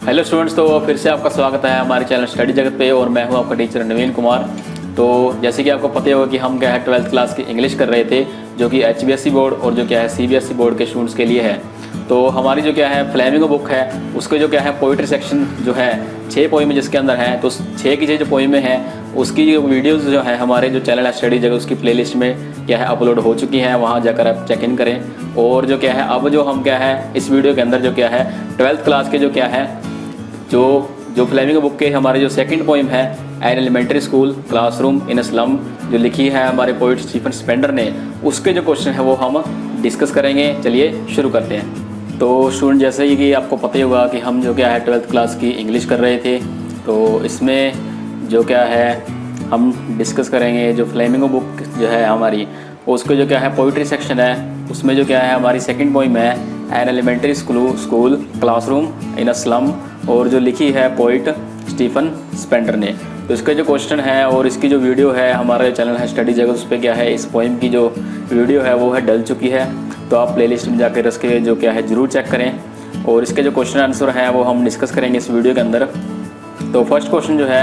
Hello students, तो फिर से आपका स्वागत है हमारे चैनल स्टडी जगत पे और मैं हूं आपका टीचर नवीन कुमार। तो जैसे कि आपको पता ही होगा कि हम क्या है 12th क्लास की इंग्लिश कर रहे थे, जो कि HBSE बोर्ड और जो क्या है CBSE बोर्ड के स्टूडेंट्स के लिए है। तो हमारी जो क्या है फ्लेमिंगो बुक है, उसके जो क्या है पोइट्री सेक्शन जो है 6 पोइम जिसके अंदर है, तो 6 की जो पोइमें हैं उसकी जो वीडियोज़ जो है हमारे जो चैनल है स्टडी जगत उसकी प्लेलिस्ट में क्या है अपलोड हो चुकी हैं, वहाँ जाकर आप चेक इन करें। और जो क्या है अब जो हम क्या है इस वीडियो के अंदर जो क्या है 12th क्लास के जो क्या है जो फ्लेमिंगो बुक के हमारे जो सेकंड पोइम है an elementary school classroom in a slum, जो लिखी है हमारे पोइट स्टीफन स्पेंडर ने, उसके जो क्वेश्चन है वो हम डिस्कस करेंगे। चलिए शुरू करते हैं। तो स्टूडेंट, जैसे ही कि आपको पता ही होगा कि हम जो क्या है 12th क्लास की इंग्लिश कर रहे थे, तो इसमें जो क्या है हम डिस्कस करेंगे जो फ्लेमिंगो बुक जो है हमारी, उसके जो क्या है पोइट्री सेक्शन है, उसमें जो क्या है हमारी सेकंड पोइम है an elementary school classroom in a slum, और जो लिखी है पोइट स्टीफन स्पेंडर ने। तो इसके जो क्वेश्चन है और इसकी जो वीडियो है हमारे चैनल है स्टडी जगत, उस पर क्या है इस पोइम की जो वीडियो है वो है डल चुकी है। तो आप प्लेलिस्ट में जाकर इसके जो क्या है ज़रूर चेक करें, और इसके जो क्वेश्चन आंसर हैं वो हम डिस्कस करेंगे इस वीडियो के अंदर। तो फर्स्ट क्वेश्चन जो है,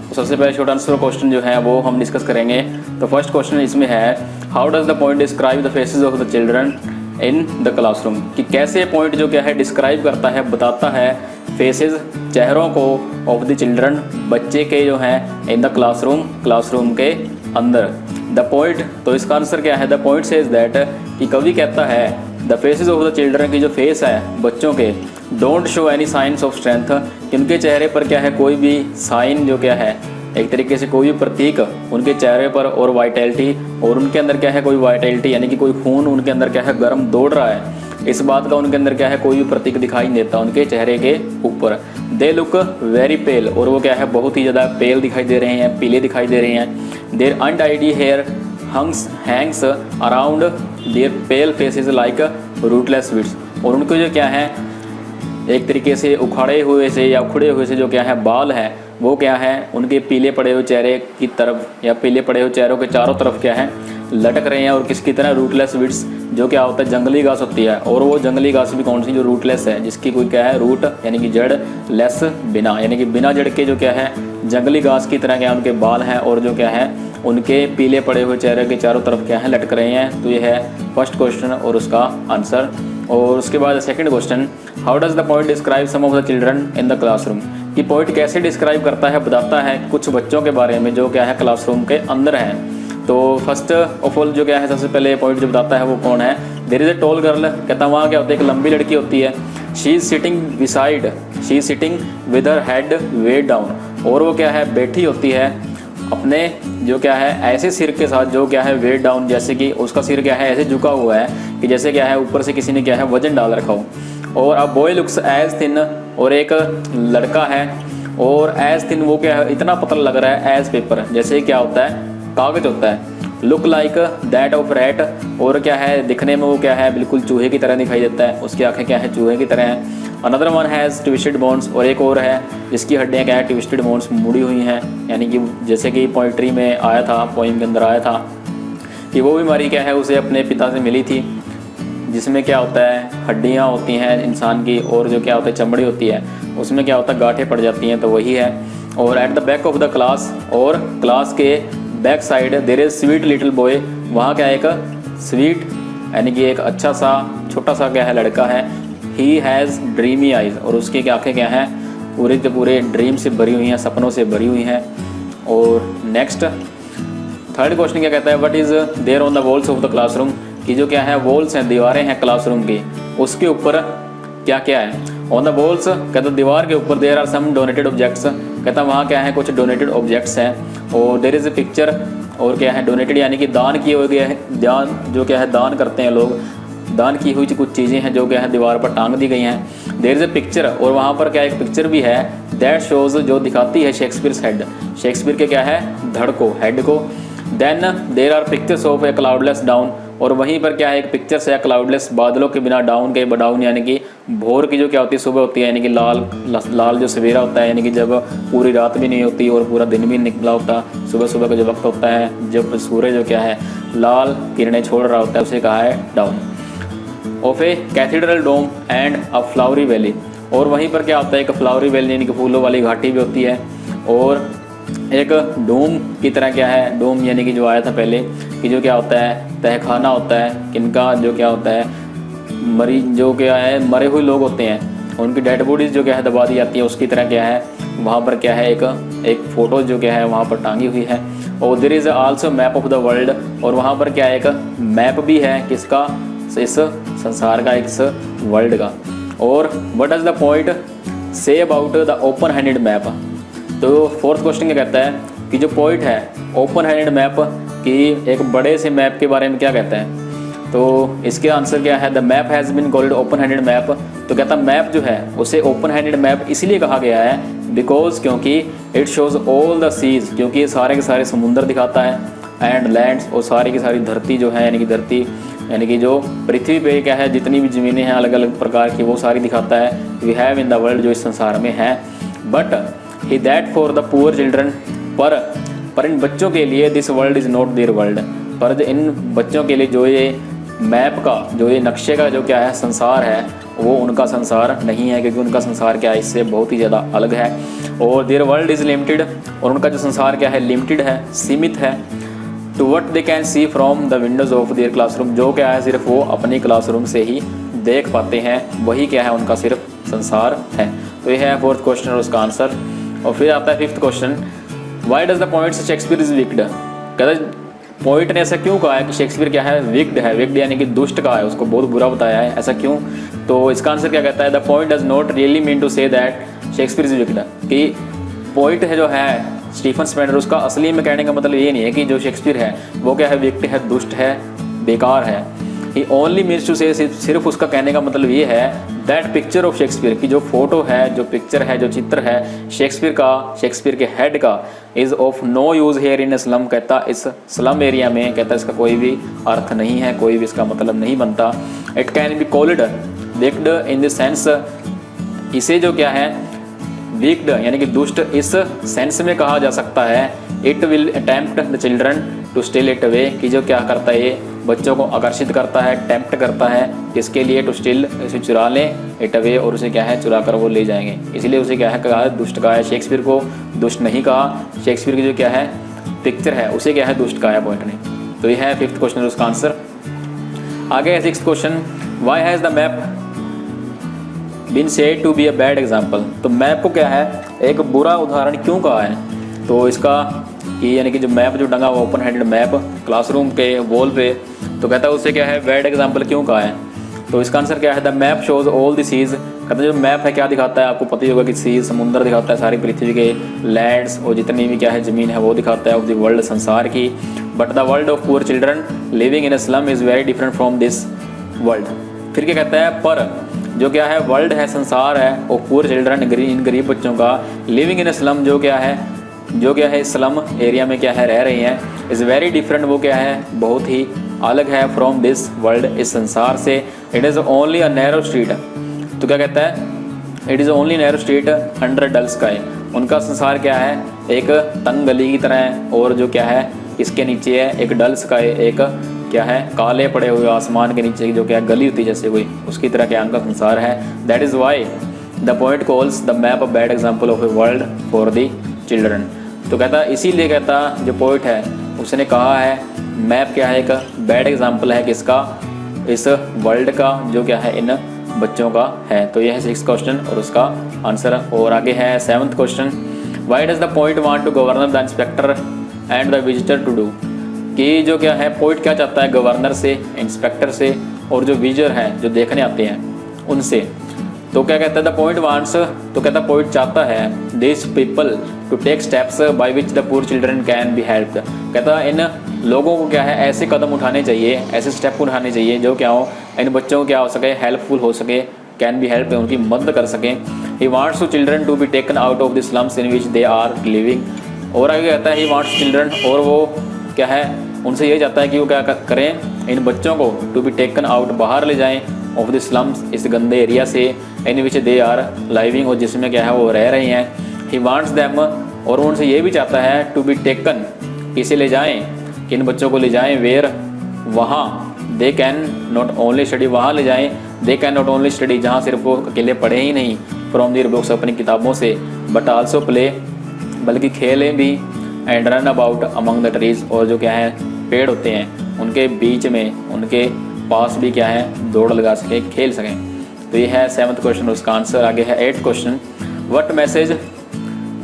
तो सबसे पहले शॉर्ट आंसर क्वेश्चन जो है वो हम डिस्कस करेंगे। तो फर्स्ट क्वेश्चन इसमें है how does the point describe the faces of the children in the classroom, कि कैसे पॉइंट जो क्या है डिस्क्राइब करता है, बताता है फेसेस चेहरों को ऑफ द चिल्ड्रन बच्चे के जो हैं इन द क्लासरूम के अंदर। द पॉइंट, तो इसका आंसर क्या है, द पॉइंट सेज दैट, कि कवि कहता है the faces of the children की जो फेस है बच्चों के, don't show any science of strength, कि उनके चेहरे पर क्या है कोई भी साइन जो क्या है एक तरीके से कोई भी प्रतीक उनके चेहरे पर, और वाइटैलिटी, और उनके अंदर क्या है कोई वाइटैलिटी यानी कि कोई खून उनके अंदर क्या है गर्म दौड़ रहा है, इस बात का उनके अंदर क्या है कोई भी प्रतीक दिखाई नहीं देता उनके चेहरे के ऊपर। दे लुक वेरी पेल, और वो क्या है बहुत ही ज़्यादा पेल दिखाई दे रहे हैं, पीले दिखाई दे रहे हैं। Their untidy hair hangs around their pale faces like rootless weeds, और उनको जो क्या है एक तरीके से उखाड़े हुए से या उखड़े हुए से जो क्या है बाल है वो क्या है उनके पीले पड़े हुए चेहरे की तरफ या पीले पड़े हुए चेहरों के चारों तरफ क्या है लटक रहे हैं। और किसकी तरह, रूटलेस वीड्स, जो क्या होता है जंगली घास होती है, और वो जंगली घास भी कौन सी, जो रूटलेस है, जिसकी कोई क्या है रूट यानी कि जड़, लेस बिना यानी कि बिना जड़ के जो क्या है जंगली घास की तरह क्या उनके बाल हैं, और जो क्या है उनके पीले पड़े हुए चेहरे के चारों तरफ क्या है लटक रहे हैं। तो ये है फर्स्ट क्वेश्चन और उसका आंसर। और उसके बाद second question, how does the poet describe some of the children in the classroom, कि पोइट कैसे डिस्क्राइब करता है, बताता है कुछ बच्चों के बारे में जो क्या है क्लासरूम के अंदर हैं। तो फर्स्ट ऑफ ऑल जो क्या है सबसे पहले पॉइंट जो बताता है वो कौन है, there is a tall girl, कहता है वहाँ क्या होता है एक लंबी लड़की होती है, she is sitting with her head weighed down, और वो क्या है बैठी होती है अपने जो क्या है ऐसे सिर के साथ जो क्या है वेट डाउन, जैसे कि उसका सिर क्या है ऐसे झुका हुआ है कि जैसे क्या है ऊपर से किसी ने क्या है वजन डाल रखा हो। और अब बॉय लुक्स एज थिन, और एक लड़का है और एज थिन वो क्या है इतना पतला लग रहा है एज पेपर, जैसे क्या होता है कागज होता है। Look like that of rat, और क्या है दिखने में वो क्या है बिल्कुल चूहे की तरह दिखाई देता है, उसकी आंखें क्या है चूहे की तरह हैं। Another one has twisted bones, और एक और है जिसकी हड्डियाँ क्या है ट्विस्टेड बोन्स, मुड़ी हुई हैं, यानी कि जैसे कि पोइट्री में आया था, पोइम के अंदर आया था कि वो बीमारी क्या है उसे अपने पिता से मिली थी, जिसमें क्या होता है हड्डियाँ होती हैं इंसान की, और जो क्या होता है चमड़ी होती है उसमें क्या होता है गांठें पड़ जाती हैं, तो वही है। और at the back of the class, और क्लास के back side there is sweet little boy, वहाँ क्या एक स्वीट यानी कि एक अच्छा सा छोटा सा क्या है लड़का है। ही हैज़ ड्रीमी आइज, और उसकी क्या आँखें क्या हैं पूरे के पूरे ड्रीम से भरी हुई हैं, सपनों से भरी हुई हैं। और नेक्स्ट थर्ड क्वेश्चन क्या कहता है, what is there on the walls of the classroom, कि जो क्या है वॉल्स हैं दीवारें हैं क्लासरूम की, उसके ऊपर क्या क्या है। ऑन द वॉल्स कहता दीवार के ऊपर there are some donated objects, कहता वहाँ क्या है कुछ डोनेटेड ऑब्जेक्ट्स हैं। और देयर इज़ ए पिक्चर, और क्या है डोनेटेड यानी कि दान किए हुए है, दान जो क्या है दान करते हैं लोग, दान की हुई कुछ चीज़ें हैं जो क्या है दीवार पर टांग दी गई हैं। देयर इज़ ए पिक्चर, और वहाँ पर क्या एक पिक्चर भी है दैट शोज़, जो दिखाती है शेक्सपियर्स हेड, शेक्सपियर के क्या है धड़ को, हेड को। Then there are pictures of a cloudless dawn, और वहीं पर क्या है एक पिक्चर्स है क्लाउडलेस, बादलों के बिना, डाउन के डाउन यानी कि भोर की जो क्या होती है सुबह होती है, यानी कि लाल जो सवेरा होता है, यानी कि जब पूरी रात भी नहीं होती और पूरा दिन भी निकला होता, सुबह सुबह का जो वक्त होता है जब सूर्य जो क्या है लाल किरणें छोड़ रहा होता है, उसे कहा है dawn. Of a cathedral dome and a flowery valley, और वहीं पर क्या होता है, एक फ्लावरी वैली यानी कि फूलों वाली घाटी भी होती है, और एक डोम की तरह क्या है, डोम यानी कि जो आया था पहले कि जो क्या होता है, तहखाना होता है किनका, जो क्या होता है, जो क्या है मरे हुए लोग होते हैं उनकी डेड बॉडीज जो क्या है दबा दी जाती है, उसकी तरह क्या है वहाँ पर क्या है एक फ़ोटो जो क्या है वहाँ पर टांगी हुई है। और there is also map of the world, और वहाँ पर क्या है एक मैप भी है किसका, इस संसार का, इस वर्ल्ड का। और what is the point say about the open handed map. तो फोर्थ क्वेश्चन क्या कहता है कि जो पॉइंट है ओपन हैंडेड मैप की एक बड़े से मैप के बारे में क्या कहता है। तो इसके आंसर क्या है, the map has been called open handed map. तो कहता मैप जो है उसे ओपन हैंडेड मैप इसलिए कहा गया है बिकॉज क्योंकि it shows all the seas, क्योंकि ये सारे के सारे समुंदर दिखाता है, एंड लैंड्स, और सारी की सारी धरती जो है यानी कि धरती यानी कि जो पृथ्वी पे क्या है जितनी भी ज़मीनें हैं अलग अलग प्रकार की वो सारी दिखाता है we have in the world, जो इस संसार में है। But he that for the poor children, पर इन बच्चों के लिए this world is not their world, पर इन बच्चों के लिए जो ये मैप का, जो ये नक्शे का जो क्या है संसार है वो उनका संसार नहीं है, क्योंकि उनका संसार क्या है इससे बहुत ही ज़्यादा अलग है। और देयर वर्ल्ड इज़ लिमिटेड, और उनका जो संसार क्या है लिमिटेड है, सीमित है, to what they can see from the windows of their classroom, जो क्या है सिर्फ वो अपनी क्लासरूम से ही देख पाते हैं, वही क्या है उनका सिर्फ संसार है। तो ये है फोर्थ क्वेश्चन और उसका आंसर। और फिर आता है fifth question, why does the point Shakespeare is wicked. कहता पॉइंट ने ऐसा क्यों कहा है कि शेक्सपियर क्या है विक्ड है, विक्ड यानी कि दुष्ट कहा है, उसको बहुत बुरा बताया है, ऐसा क्यों। तो इसका आंसर क्या कहता है, the point does not really mean to say that Shakespeare is wicked, कि पॉइंट है जो है स्टीफन स्पेंडर, उसका असली में कहने का मतलब ये नहीं है कि जो शेक्सपियर है वो क्या है विक्ड है, दुष्ट है, बेकार है। ही ओनली मीन्स टू से, सिर्फ उसका कहने का मतलब ये है दैट पिक्चर ऑफ शेक्सपियर, की जो फोटो है, जो पिक्चर है, जो चित्र है शेक्सपियर का, शेक्सपियर के हेड का, is of no use here in slum, कहता इस स्लम एरिया में कहता इसका कोई भी अर्थ नहीं है, कोई भी इसका मतलब नहीं बनता। It can be called wicked in the sense, इसे जो क्या है विक्ड यानी कि दुष्ट इस सेंस में कहा जा सकता है, it will attempt the children to steal it away, कि जो क्या करता है ये बच्चों को आकर्षित करता है, टेम्प्ट करता है, इसके लिए टू स्टील, इसे चुरा लें, इट अवे, और उसे क्या है चुरा कर वो ले जाएंगे, इसलिए उसे क्या है कहा दुष्ट कहा है। शेक्सपियर को दुष्ट नहीं कहा, शेक्सपियर की जो क्या है पिक्चर है उसे क्या है दुष्ट कहा है पॉइंट ने। तो ये है फिफ्थ क्वेश्चन उसका आंसर। आगे है sixth question, why has the map been said to be a bad example. तो मैप को क्या है एक बुरा उदाहरण क्यों कहा है। तो इसका कि यानी कि जो मैप जो टंगा हुआ ओपन हैंडेड मैप क्लासरूम के वॉल पे, तो कहता है उससे क्या है बैड एग्जाम्पल क्यों कहा है। तो इसका आंसर क्या है, the map shows all the seas, कहता है जो मैप है क्या दिखाता है, आपको पता ही होगा कि सीज समुंदर दिखाता है, सारी पृथ्वी के लैंड्स और जितनी भी क्या है ज़मीन है वो दिखाता है, ऑफ द वर्ल्ड संसार की। But the world of poor children living in a slum is very different from this world. फिर क्या कहता है, पर जो क्या है वर्ल्ड है, संसार है, और पुअर चिल्ड्रन इन गरीब बच्चों का, लिविंग इन अ स्लम जो क्या है स्लम एरिया में क्या है रह रही हैं, इज़ वेरी डिफरेंट, वो क्या है बहुत ही अलग है, फ्रॉम दिस वर्ल्ड, इस संसार से। It is only a narrow street, तो क्या कहता है, it is only narrow street under dull sky, उनका संसार क्या है एक तंग गली की तरह है, और जो क्या है इसके नीचे है एक डल स्काई, एक क्या है काले पड़े हुए आसमान के नीचे जो क्या गली होती है जैसे कोई, उसकी तरह क्या उनका संसार है। That is why the point calls the map a bad example of a world for the children. तो कहता इसीलिए कहता जो पोइट है उसने कहा है मैप क्या है एक बैड एग्जाम्पल है किसका, इस वर्ल्ड का जो क्या है इन बच्चों का है। तो यह है सिक्स्थ क्वेश्चन और उसका आंसर। और आगे है seventh question, why does the poet want to governor the inspector and the visitor to do, कि जो क्या है पोइट क्या चाहता है गवर्नर से, इंस्पेक्टर से और जो विजिटर हैं जो देखने आते हैं उनसे। तो क्या कहता है द पोइट वांट्स, तो कहता है पोइट चाहता है this people to take steps by which the poor children can be helped. कहता है इन लोगों को क्या है ऐसे कदम उठाने चाहिए, ऐसे स्टेप उठाने चाहिए जो क्या हो इन बच्चों को क्या हो सके, हेल्पफुल हो सके, कैन बी हेल्प, उनकी मदद कर सकें। He wants to children to be taken out of the slums in which they are living. और आगे कहता है ही वांट्स चिल्ड्रन, और वो क्या है उनसे ये चाहता है कि वो क्या करें इन बच्चों को टू बी टेकन आउट, बाहर ले जाएं ऑफ द स्लम्स, इस गंदे एरिया से, इन विच दे आर लिविंग, और जिसमें क्या है वो रह रही हैं। ही वांट्स देम, और उनसे ये भी चाहता है टू बी टेकन, इसे ले जाएं, कि इन बच्चों को ले जाएं वेयर, वहाँ, दे कैन नॉट ओनली स्टडी, वहाँ ले जाएं, दे कैन नॉट ओनली स्टडी, जहाँ सिर्फ वो अकेले पढ़े ही नहीं, फ्रॉम देयर बुक्स, अपनी किताबों से, बट आल्सो प्ले, बल्कि खेलें भी, and run about among the trees, और जो क्या है पेड़ होते हैं उनके बीच में, उनके पास भी क्या है दौड़ लगा सके, खेल सकें। तो ये है 7th क्वेश्चन, उसका आंसर। आगे है 8th question, what message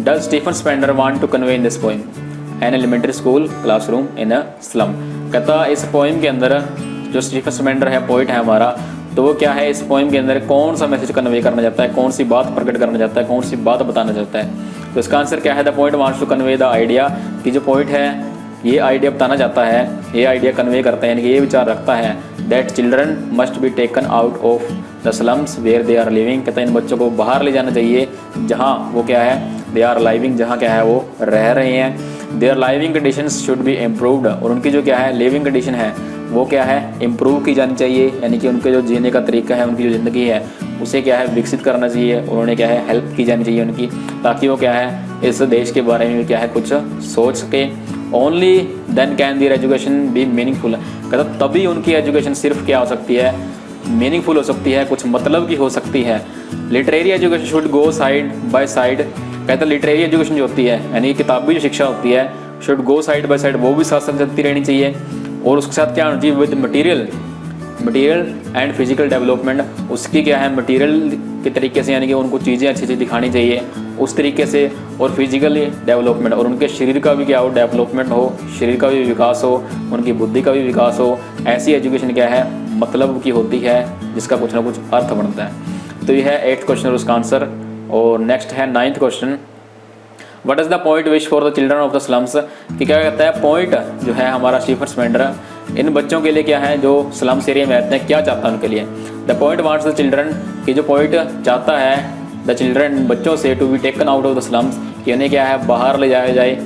does Stephen Spender want to convey in this poem, an elementary school classroom in a slum. कहता इस पोएम के अंदर जो स्टीफन स्पेंडर है, पोइट है हमारा, तो वो क्या है इस पोएम के अंदर कौन सा मैसेज कन्वे करना चाहता है, कौन सी बात प्रकट करना चाहता है, कौन सी बात बताना चाहता है। तो इसका आंसर क्या है, the poet wants to convey the idea, कि जो पोइट है ये आइडिया बताना चाहता है, ये आइडिया कन्वे करता है, यानी कि ये विचार रखता है, that children must be taken out of the slums where they are living. कहता है इन बच्चों को बाहर ले जाना चाहिए जहाँ वो क्या है दे आर लिविंग, जहाँ क्या है वो रह रहे हैं। Their living conditions should be improved, और उनकी जो क्या है लिविंग कंडीशन है वो क्या है इम्प्रूव की जानी चाहिए, यानी कि उनके जो जीने का तरीका है, उनकी जो ज़िंदगी है उसे क्या है विकसित करना चाहिए, उन्होंने क्या है हेल्प की जानी चाहिए उनकी, ताकि वो क्या है इस देश के बारे में क्या है कुछ सोच सके। Only then can their education be meaningful, कहता तभी उनकी एजुकेशन सिर्फ क्या हो सकती है मीनिंगफुल हो सकती है, कुछ मतलब की हो सकती है। Literary education should go side by side, कहता लिटरेरी एजुकेशन जो होती है यानी किताबी जो शिक्षा होती है should go side by side, वो भी साथ साथ चलती रहनी चाहिए, और उसके साथ क्या होना चाहिए with material and physical development, उसकी क्या है मटेरियल के तरीके से, यानी कि उनको चीज़ें अच्छी अच्छी दिखानी चाहिए उस तरीके से, और फिजिकली डेवलपमेंट, और उनके शरीर का भी क्या हो डेवलपमेंट हो, शरीर का भी विकास हो, उनकी बुद्धि का भी विकास हो। ऐसी एजुकेशन क्या है मतलब की होती है, जिसका कुछ ना कुछ अर्थ बनता है। तो यह है 8th क्वेश्चन और उसका आंसर। और नेक्स्ट है 9th question, what is the point wish for the children of the slums, कि क्या कहता है पॉइंट जो है हमारा स्टीफन स्पेंडर इन बच्चों के लिए क्या है जो स्लम्स एरिया में रहते हैं क्या चाहता है उनके लिए। The point wants the children, कि जो पॉइंट चाहता है द चिल्ड्रन बच्चों से, to be taken out of the slums, कि उन्हें क्या है बाहर ले जाया जाए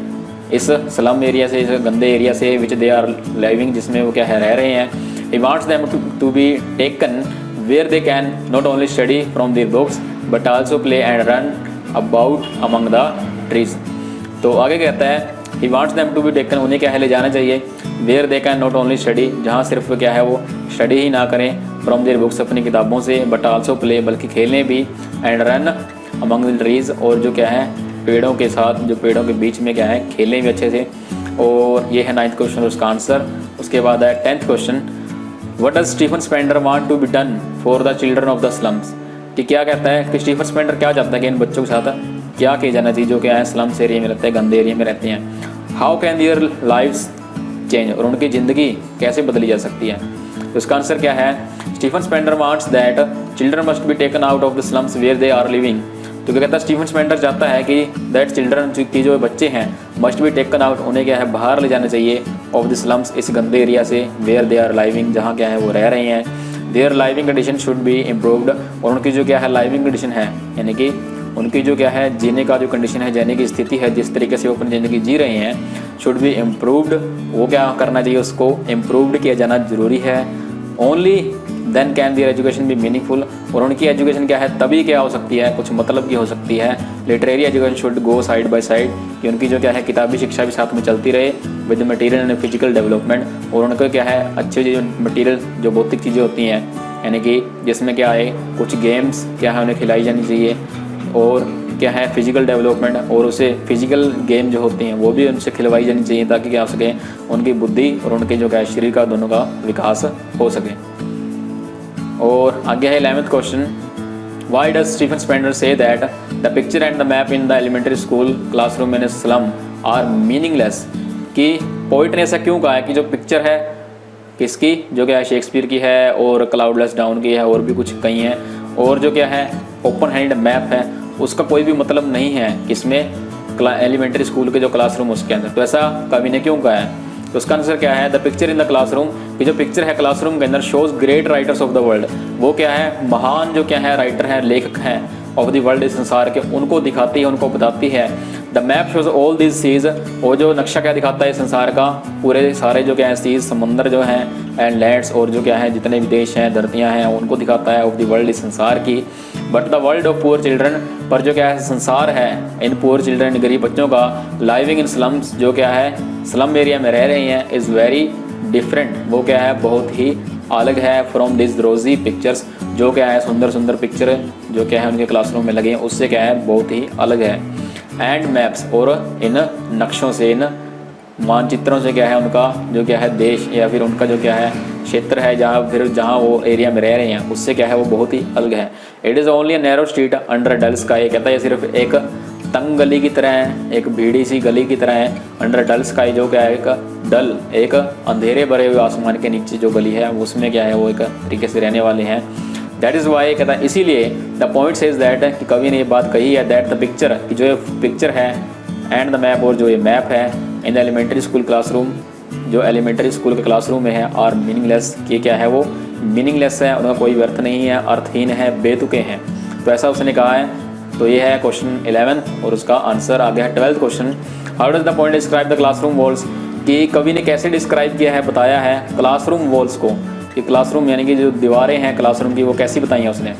इस स्लम एरिया से, इस गंदे एरिया से, विच दे आर लिविंग, जिसमें वो क्या है रह रहे हैं। He wants them to be taken where they can not only study from their books but also play and run about among the trees. तो आगे कहता है he wants them to be taken, उन्हें क्या है ले जाना चाहिए, where they can not only study, जहाँ सिर्फ क्या है वो स्टडी ही ना करें, फ्रॉम देयर बुक्स अपनी किताबों से, बट आल्सो प्ले बल्कि खेलें भी, and run among the trees, और जो क्या है पेड़ों के साथ, जो पेड़ों के बीच में क्या है खेलें भी अच्छे से। और ये है 9th क्वेश्चन उसका आंसर। उसके बाद है 10th question, what does Stephen Spender want to be done for the children of the slums, कि क्या कहता है कि स्टीफन स्पेंडर क्या चाहता है कि इन बच्चों के साथ क्या किया जाना चाहिए जो क्या है स्लम्स एरिया में रहते हैं, गंदे एरिया में रहते हैं। How can their lives change, और उनकी ज़िंदगी कैसे बदली जा सकती है। तो इसका आंसर क्या है, Stephen Spender wants that children must be taken out of the slums where they are living. तो क्या कहता है स्टीफन स्पेंडर चाहता है कि दैट चिल्ड्रन की जो बच्चे हैं मस्ट बी टेकन आउट, उन्हें क्या है बाहर ले जाना चाहिए ऑफ द स्लम्स, इस गंदे एरिया से, वेयर दे आर लिविंग, जहाँ क्या है वो रह रहे हैं। Their living condition should be improved, और उनकी जो क्या है लिविंग कंडीशन है यानी कि उनकी जो क्या है जीने का जो कंडीशन है, जीने की स्थिति है, जिस तरीके से वो अपनी ज़िंदगी जी रहे हैं, शुड बी इम्प्रूव्ड, वो क्या करना चाहिए उसको इम्प्रूव्ड किया जाना जरूरी है। Only then can their education be meaningful, और उनकी एजुकेशन क्या है तभी क्या हो सकती है कुछ मतलब की हो सकती है। Literary education should go side by side, कि उनकी जो क्या है किताबी शिक्षा भी साथ में चलती रहे with material and physical development, और उनको क्या है अच्छी जो मटेरियल जो भौतिक चीज़ें होती हैं यानी कि जिसमें क्या है कुछ गेम्स क्या है उन्हें खिलाई जानी चाहिए, और क्या है फिजिकल डेवलपमेंट, और उसे फिजिकल गेम जो होती हैं वो भी उनसे खिलवाई जानी चाहिए ताकि क्या हो सके उनकी बुद्धि और उनके जो क्या है शरीर का दोनों का विकास हो सके। और आगे है 11th question, why does Stephen Spender say that the picture and the map in the elementary school classroom in slum are meaningless, कि पोइट ने ऐसा क्यों कहा है कि जो पिक्चर है किसकी जो क्या है शेक्सपियर की है, और क्लाउडलेस डाउन की है, और भी कुछ कई हैं, और जो क्या है ओपन हैंड मैप है उसका कोई भी मतलब नहीं है किसमें एलिमेंट्री स्कूल के जो क्लासरूम उसके अंदर, तो ऐसा कवि ने क्यों कहा है। तो उसका आंसर क्या है, the picture in the classroom, कि जो पिक्चर है क्लासरूम के अंदर shows great writers of the world, वो क्या है महान जो क्या है राइटर हैं लेखक हैं ऑफ द वर्ल्ड, इस संसार के, उनको दिखाती है उनको बताती है। The map shows all this seas, और जो नक्शा क्या दिखाता है संसार का पूरे सारे जो क्या है सीज समंदर जो हैं एंड लैंड्स, और जो क्या है जितने भी देश हैं धरतियाँ हैं उनको दिखाता है ऑफ द वर्ल्ड इस संसार की। But the world of poor children, पर जो क्या है संसार है इन पुअर चिल्ड्रन गरीब बच्चों का, लाइविंग इन स्लम्स जो क्या है स्लम एरिया में रह रहे हैं, इज़ वेरी डिफरेंट, वो क्या है बहुत ही अलग है फ्रॉम दिस रोजी पिक्चर्स, जो क्या है सुंदर सुंदर पिक्चर जो क्या है उनके क्लासरूम में लगे हैं उससे क्या है बहुत ही अलग है। एंड मैप्स, और इन नक्शों से, इन मानचित्रों से क्या है उनका जो क्या है देश या फिर उनका जो क्या है क्षेत्र है जहाँ वो एरिया में रह रहे हैं उससे क्या है वो बहुत ही अलग है। It is only a narrow street under dull sky, कहता है ये सिर्फ एक तंग गली की तरह है, एक भीड़ी सी गली की तरह है। अंडर डल स्काई जो क्या है एक डल, एक अंधेरे भरे हुए आसमान के नीचे जो गली है उसमें क्या है वो एक तरीके से रहने वाले हैं। दैट इज़ वाई, कहता है इसीलिए द पॉइंट सेज दैट, कि कवि ने ये बात कही है, दैट द पिक्चर, कि जो ये पिक्चर है एंड द मैप, और जो ये मैप है in the elementary school classroom, जो एलिमेंट्री स्कूल के क्लासरूम में है, आर मीनिंगलेस, कि क्या है वो मीनिंगलेस है, उनका कोई अर्थ नहीं है, अर्थहीन है, बेतुके हैं। तो ऐसा उसने कहा है। तो ये है क्वेश्चन 11 और उसका आंसर आ गया है 12th question. How does the point describe the classroom walls, कि कवि ने कैसे डिस्क्राइब किया है, बताया है क्लासरूम वॉल्स को, कि क्लासरूम यानी कि जो दीवारें हैं क्लासरूम की वो कैसी बताई हैं उसने।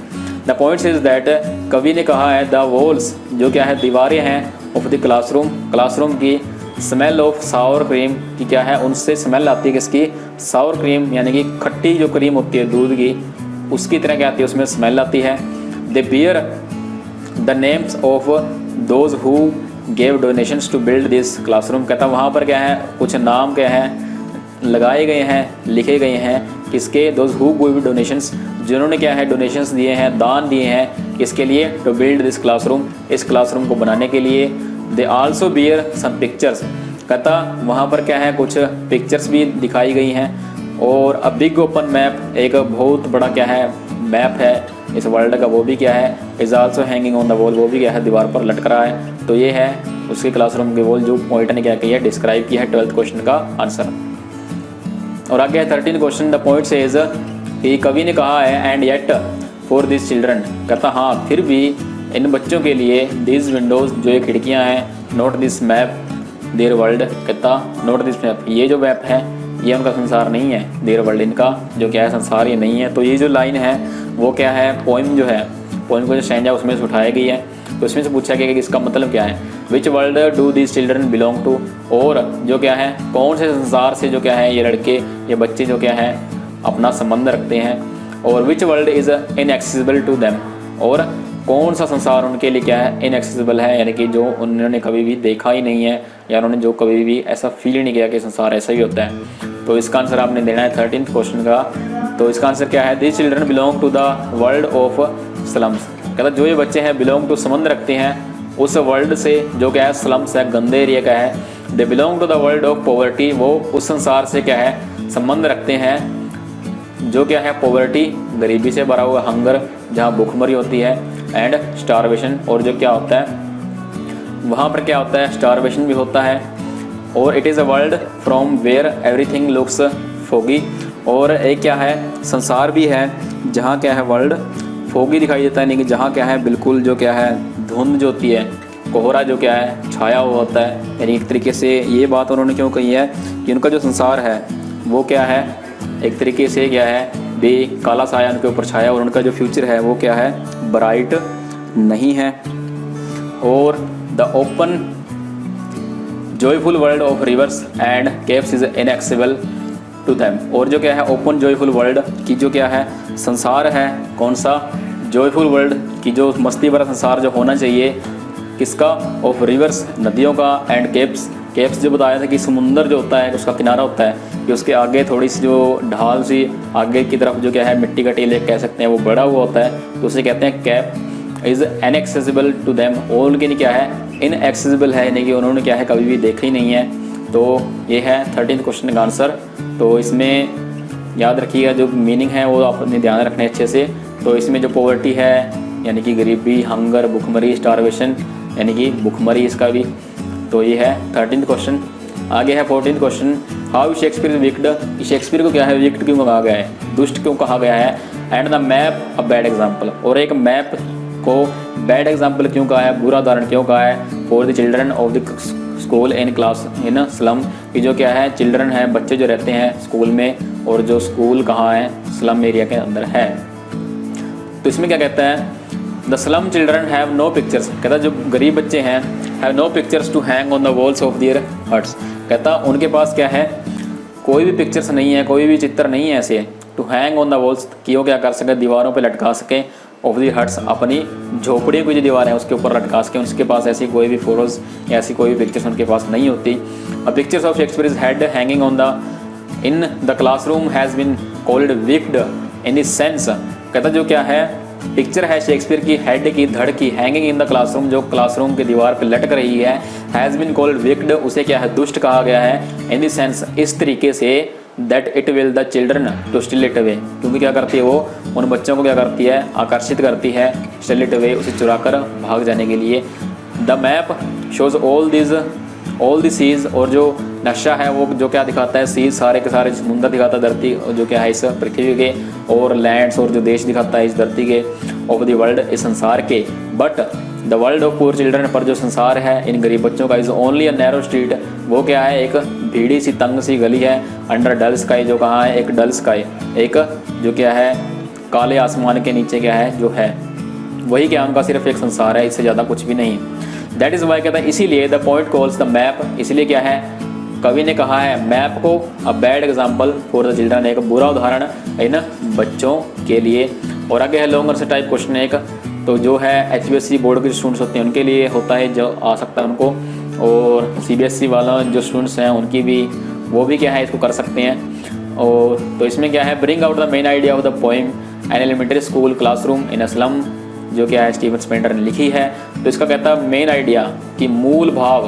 द पॉइंट इज दैट, कवि ने कहा है द वॉल्स जो क्या है दीवारें हैं ऑफ द क्लासरूम, क्लासरूम की, स्मेल ऑफ सावर क्रीम, की क्या है उनसे स्मेल आती है किसकी, सावर क्रीम यानी कि खट्टी जो क्रीम होती है दूध की उसकी तरह क्या आती है उसमें स्मेल आती है। They bear the names of those who gave donations to build this classroom, कहता वहाँ पर क्या है कुछ नाम क्या है लगाए गए हैं, लिखे गए हैं किसके, दोज हु गिव डोनेशंस, जिन्होंने क्या है डोनेशंस दिए हैं, दान दिए हैं किसके लिए, टू बिल्ड दिस क्लासरूम, इस क्लासरूम को बनाने के लिए। They also bear some pictures, कहता वहाँ पर क्या है कुछ पिक्चर्स भी दिखाई गई हैं। और अ बिग ओपन मैप, एक बहुत बड़ा क्या है मैप है इस वर्ल्ड का, वो भी क्या है is also hanging on the wall, वो भी क्या है दीवार पर लटक रहा है। तो ये है उसके क्लासरूम के वॉल जो पॉइंट ने क्या किया है डिस्क्राइब किया है 12th क्वेश्चन का आंसर। और आगे है 13th क्वेश्चन। द पॉइंट से इज, कि कवि ने कहा है and yet for this children, कहता हाँ फिर भी इन बच्चों के लिए, दिस विंडोज़ जो ये खिड़कियाँ हैं, note this map there world, कहता नोट दिस मैप, ये जो मैप है ये उनका संसार नहीं है, देयर वर्ल्ड इनका जो क्या है संसार ये नहीं है। तो ये जो लाइन है वो क्या है पोइम जो है, पोइम को जो स्टैंजा उसमें से उठाई गई है। तो इसमें से पूछा गया कि इसका मतलब क्या है, which world do this children belong to, और जो क्या है कौन से संसार से जो क्या है ये लड़के ये बच्चे जो क्या है अपना संबंध रखते हैं। और which world is inaccessible to them, और कौन सा संसार उनके लिए क्या है इनएक्सेसिबल है, यानी कि जो उन्होंने कभी भी देखा ही नहीं है या उन्होंने जो कभी भी ऐसा फील नहीं किया कि संसार ऐसा ही होता है। तो इसका आंसर आपने देना है 13th क्वेश्चन का। तो इसका आंसर क्या है, this children belong to the world of slums, कहता जो ये बच्चे हैं बिलोंग टू संबंध रखते हैं उस वर्ल्ड से जो क्या है स्लम्स है गंदे एरिया का है। They belong to the world of poverty, वो उस संसार से क्या है संबंध रखते हैं जो क्या है पॉवर्टी गरीबी से भरा हुआ, हंगर जहाँ भूखमरी होती है, एंड स्टारवेशन, और जो क्या होता है वहाँ पर क्या होता है स्टारवेशन भी होता है। और it is a world from where everything looks foggy, और एक क्या है संसार भी है जहाँ क्या है वर्ल्ड फोगी दिखाई देता है, यानी कि जहाँ क्या है बिल्कुल जो क्या है धुंध जो होती है, कोहरा जो क्या है छाया हुआ होता है। यानी एक तरीके से ये बात उन्होंने क्यों कही है कि उनका जो संसार है वो क्या है एक तरीके से क्या है बे काला साया उनके ऊपर छाया, और उनका जो फ्यूचर है वो क्या है ब्राइट नहीं है। और the open joyful world of rivers and caves is inaccessible to them, और जो क्या है ओपन जॉयफुल वर्ल्ड की जो क्या है संसार है, कौन सा जॉयफुल वर्ल्ड की जो मस्ती भरा संसार जो होना चाहिए किसका, ऑफ रिवर्स नदियों का, एंड केव्स, केव्स जो बताया था कि समुंदर जो होता है उसका किनारा होता है कि उसके आगे थोड़ी सी जो ढाल सी आगे की तरफ जो क्या है मिट्टी का टीले कह सकते हैं वो बड़ा हुआ होता है, तो उसे कहते हैं cave. Is inaccessible to them, और उनके लिए क्या है इनएक्सेसिबल है, यानी कि उन्होंने क्या है कभी भी देखा ही नहीं है। तो ये है 13th क्वेश्चन का आंसर। तो इसमें याद रखिएगा जो मीनिंग है वो आपने ध्यान रखना अच्छे से। तो इसमें जो पॉवर्टी है यानी कि गरीबी, हंगर, भुखमरी, स्टारवेशन यानी कि भुखमरी इसका भी। तो ये है 13th क्वेश्चन। आगे है 14th question, how Shakespeare wicked, Shakespeare को क्या है विक्ड क्यों कहा गया है, दुष्ट क्यों कहा गया है, and the map a bad example, और एक मैप को बैड एग्जाम्पल क्यों कहा है, बुरा उदाहरण क्यों कहा है, for the children of the school in class in slum, कि जो क्या है चिल्ड्रन है बच्चे जो रहते हैं स्कूल में, और जो स्कूल कहाँ है स्लम एरिया के अंदर है। तो इसमें क्या कहता है, the slum children have no pictures, कहता जो गरीब बच्चे हैं have no pictures to hang on the walls of their huts, कहता उनके पास क्या है कोई भी पिक्चर्स नहीं है, कोई भी चित्र नहीं है ऐसे to hang on the walls कि वो क्या कर सके, दीवारों पे लटका सकें, ऑफ दी हट्स अपनी झोपड़ियों की जो दीवार है उसके ऊपर लटका सकें। उसके पास ऐसी कोई भी फोटोज़ या ऐसी कोई भी पिक्चर्स उनके पास नहीं होती। A pictures of Shakespeare is head hanging on the in the classroom has been called wicked in this sense. कहता जो क्या है, पिक्चर है शेक्सपियर की हेड की, धड़ की, हैंगिंग इन द क्लासरूम, जो क्लासरूम की दीवार पर लटक रही है, हैज़ बीन कॉल्ड विक्ड, उसे क्या है, दुष्ट कहा गया है। इन दिस सेंस, इस तरीके से, that it will the children to steal it away, क्योंकि क्या करती है वो उन बच्चों को क्या करती है, आकर्षित करती है, स्टिल इट अवे, उसे चुरा कर भाग जाने के लिए। The map shows all the seas, और जो नक्शा है वो जो क्या दिखाता है, सीज सारे के सारे समुंदर दिखाता है, धरती जो क्या है इस पृथ्वी के, और लैंड्स और जो देश दिखाता है इस धरती के, ऑफ द वर्ल्ड, इस संसार के। But the world of poor children, पर जो संसार है इन गरीब बच्चों का, is only a narrow street, वो क्या है, एक भीड़ी सी तंग सी गली है, अंडर डल स्काई, जो कहाँ है, एक डल स्काई, एक जो क्या है काले आसमान के नीचे क्या है जो है, वही क्या उनका सिर्फ एक संसार है, इससे ज़्यादा कुछ भी नहीं। दैट इज़ वाई कहता है, इसीलिए the point calls the map, इसलिए क्या है, कवि ने कहा है मैप को अ bad example for the children, एक बुरा उदाहरण इन बच्चों के लिए। और आगे है लॉन्गर से टाइप क्वेश्चन एक, तो जो है HBSC बोर्ड के स्टूडेंट्स होते हैं उनके लिए होता है, जो आ सकता है उनको, और CBSE वाला जो स्टूडेंट्स हैं उनकी भी, वो भी क्या है इसको कर सकते हैं। और तो इसमें क्या है, bring out the main idea of the poem an elementary school classroom in a slum, जो क्या है स्टीवन स्पेंडर ने लिखी है। तो इसका कहता है मेन आइडिया की मूल भाव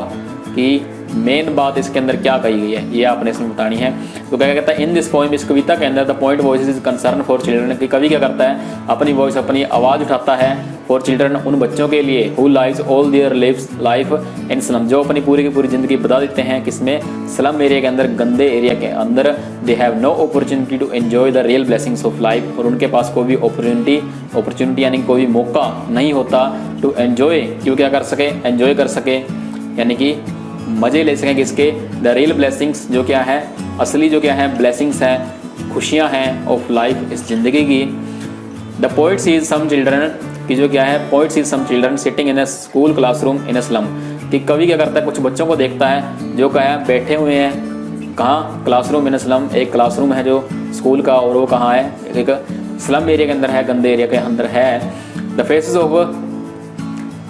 की मेन बात इसके अंदर क्या कही गई है, ये आपने इसमें बतानी है। तो क्या कहता है, इन दिस पोएम, इस कविता के अंदर, the point voice is concern for children, कि कवि क्या करता है, अपनी वॉइस, अपनी आवाज़ उठाता है फॉर चिल्ड्रन, उन बच्चों के लिए, who lives all their life in slum, जो अपनी पूरी की पूरी ज़िंदगी बता देते हैं किसमें, स्लम एरिया के अंदर, गंदे एरिया के अंदर। They have no opportunity to enjoy the real blessings of life, और उनके पास कोई भी अपॉर्चुनिटी यानी कोई भी मौका नहीं होता टू एन्जॉय, क्यों क्या कर सके, एन्जॉय कर सके, यानी कि मज़े ले सकें किसके, द रियल ब्लेसिंग्स, जो क्या है असली जो क्या है ब्लेसिंग्स हैं, खुशियाँ हैं ऑफ लाइफ, इस ज़िंदगी की। The poet sees some children, कि जो क्या है, poet sees some children sitting in a school classroom in a slum, कि कवि क्या करता है, कुछ बच्चों को देखता है जो क्या है बैठे हुए हैं, कहाँ, क्लासरूम इन अ स्लम, एक क्लासरूम है जो स्कूल का, और वो कहाँ है, एक स्लम एरिया के अंदर है, गंदे एरिया के अंदर है। The faces of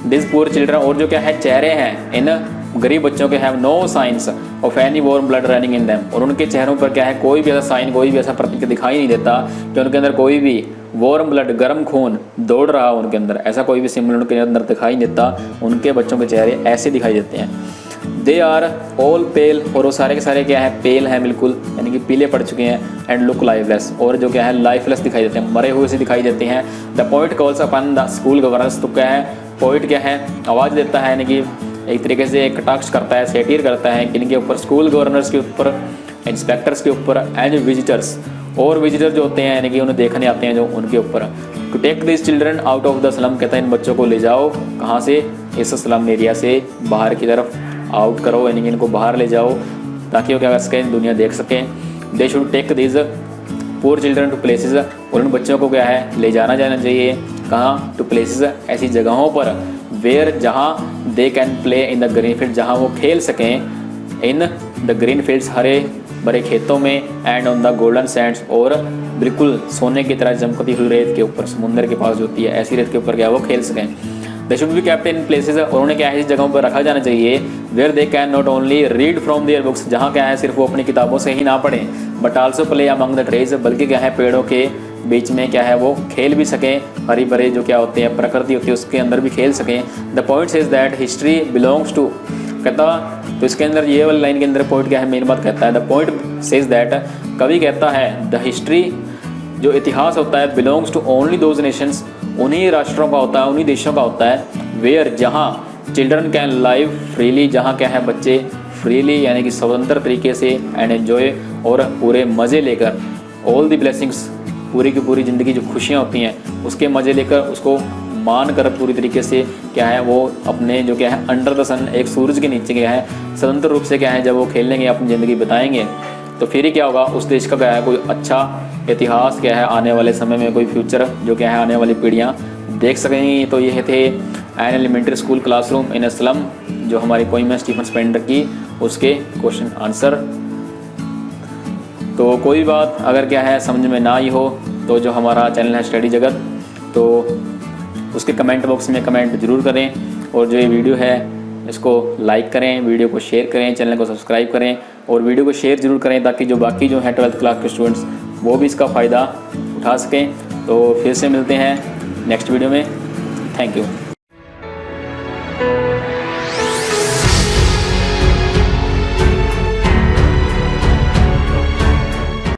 this poor children, और जो क्या है चेहरे हैं इन गरीब बच्चों के, have no science of any warm blood running in them, और उनके चेहरों पर क्या है कोई भी ऐसा साइन, कोई भी ऐसा प्रतीक दिखाई नहीं देता कि उनके अंदर कोई भी वार्म ब्लड, गर्म खून दौड़ रहा हो उनके अंदर, ऐसा कोई भी सिम्बल उनके अंदर दिखाई नहीं देता। उनके बच्चों के चेहरे ऐसे दिखाई देते हैं। दे आर ऑल पेल, और वो सारे के सारे क्या है, पेल हैं बिल्कुल, यानी कि पीले पड़ चुके हैं, एंड लुक लाइफलेस, और जो क्या है लाइफलेस दिखाई देते हैं, मरे हुए से दिखाई देते हैं। The poet calls upon the school governance, तो क्या है पोइट क्या है आवाज़ देता है, यानी कि एक तरीके से एक कटाक्ष करता है, सेटियर करता है किनके ऊपर, स्कूल गवर्नर्स के ऊपर, इंस्पेक्टर्स के ऊपर, एंड विजिटर्स, और विजिटर जो होते हैं यानी कि उन्हें देखने आते हैं जो उनके ऊपर। To take this children out of the slum, कहता है इन बच्चों को ले जाओ कहाँ से, इस स्लम एरिया से बाहर की तरफ आउट करो, यानी कि इनको बाहर ले जाओ ताकि वो क्या कर सकें, दुनिया देख सकें। They should take this poor children to places, और उन बच्चों को क्या है ले जाना चाहिए कहाँ, टू प्लेसेस, ऐसी जगहों पर, वेयर जहाँ they can play in the green field, जहाँ वो खेल सकें, इन द ग्रीन फील्ड्स, हरे भरे खेतों में, and on the golden Sands, और बिल्कुल सोने की तरह चमकती हुई रेत के ऊपर, समुंदर के पास जो होती है ऐसी रेत के ऊपर क्या वो खेल सकें। They should be kept in places, और उन्हें क्या है इस जगहों पर रखा जाना चाहिए, where they can not only read from their books, जहाँ क्या है सिर्फ वो अपनी किताबों से ही ना पढ़ें, but also play among the trees, बल्कि क्या है पेड़ों के बीच में क्या है वो खेल भी सकें, हरी भरे जो क्या होते हैं प्रकृति होती है उसके अंदर भी खेल सकें। The point says that history belongs to, कहता तो इसके अंदर ये वाली लाइन के अंदर पॉइंट क्या है मेन बात कहता है, द पॉइंट सेज दैट, कवि कहता है द हिस्ट्री, जो इतिहास होता है, belongs to only those nations, उन्हीं राष्ट्रों का होता है, उन्हीं देशों का होता है, वेयर जहाँ चिल्ड्रन कैन लाइव फ्रीली, जहाँ क्या है बच्चे फ्रीली यानी कि स्वतंत्र तरीके से, एंड एन्जॉय, और पूरे मज़े लेकर, ऑल द ब्लेसिंग्स, पूरी की पूरी ज़िंदगी जो खुशियाँ होती हैं उसके मज़े लेकर, उसको मान कर पूरी तरीके से क्या है वो अपने जो क्या है अंडर द सन, एक सूरज के नीचे क्या है स्वतंत्र रूप से क्या है जब वो खेलेंगे, अपनी ज़िंदगी बताएंगे, तो फिर ही क्या होगा उस देश का क्या है कोई अच्छा इतिहास क्या है आने वाले समय में, कोई फ्यूचर जो क्या है आने वाली पीढ़ियाँ देख सकेंगी। तो ये थे an elementary school classroom in a slum, जो हमारी पोएम है स्टीफन स्पेंडर की, उसके क्वेश्चन आंसर। तो कोई भी बात अगर क्या है समझ में ना आई हो तो जो हमारा चैनल है स्टडी जगत, तो उसके कमेंट बॉक्स में कमेंट ज़रूर करें, और जो ये वीडियो है इसको लाइक करें, वीडियो को शेयर करें, चैनल को सब्सक्राइब करें और वीडियो को शेयर ज़रूर करें ताकि जो बाकी जो हैं 12th क्लास के स्टूडेंट्स वो भी इसका फ़ायदा उठा सकें। तो फिर से मिलते हैं नेक्स्ट वीडियो में। Thank you.